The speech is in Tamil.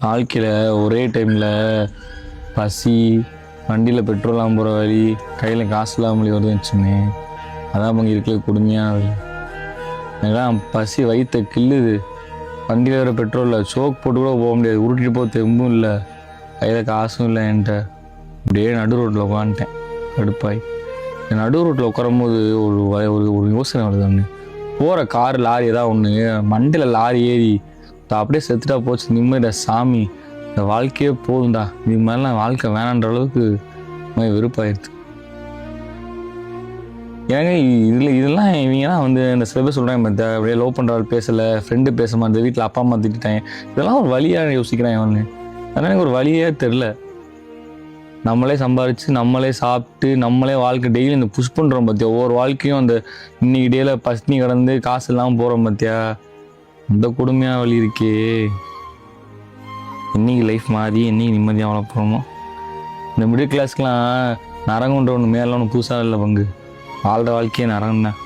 வாழ்க்கையில் ஒரே டைமில் பசி, வண்டியில் பெட்ரோலாம் போகிற வழி, கையில் காசு இல்லாமல் வருதுன்னு அதான் பங்கு இருக்கல கொடுமையாக வழி. எனக்குலாம் பசி வயிற்ற கில்லுது. வண்டியில் வர பெட்ரோலில் சோக் போட்டு கூட போக முடியாது, உருட்டிட்டு போக தெம்பும் இல்லை, கையில் காசும் இல்லை என்கிட்ட. அப்படியே நடு ரோட்டில் உட்காந்துட்டேன் கடுப்பாய். நடு ரோட்டில் உட்காரும்போது ஒரு யோசனை வருது. ஒன்று போகிற கார் லாரி ஏதாவது ஒன்று மண்டையில் லாரி ஏறி அப்படியே செத்துட்டா போச்சு, நிம்மதியா சாமி, இந்த வாழ்க்கையே போதும்டா, இது மாதிரிலாம் வாழ்க்கை வேணான்ற அளவுக்கு வெறுப்பாயிருது. ஏங்க இதெல்லாம் இவங்கலாம் இந்த சில பேர் சொல்கிறாங்க, அப்படியே லவ் பண்ணுறாள் பேசலை, ஃப்ரெண்டு பேச மாட்டேன், வீட்டில் அப்பா அம்மா திட்டாங்க, இதெல்லாம் ஒரு வழியாக யோசிக்கிறேன் அவனு. அதனால் எனக்கு ஒரு வழியே தெரில. நம்மளே சம்பாரித்து நம்மளே சாப்பிட்டு நம்மளே வாழ்க்கை டெய்லி இந்த புஷ் பண்ணுறோம் பார்த்தியா, ஒவ்வொரு வாழ்க்கையும் அந்த இன்னைக்கு டேல பசினி கடந்து காசு இல்லாமல் போகிறோம் பார்த்தியா, இந்த கொடுமையாக வழி இருக்கே. இன்னைக்கு லைஃப் மாறி இன்னைக்கு நிம்மதியாக வாழ போகிறோமோ. இந்த மிடில் கிளாஸ்க்கெலாம் நரங்குன்ற ஒன்று மேலே ஒன்று புதுசாக இல்லை பங்கு, வாழ்கிற வாழ்க்கையே நரகம் தான்.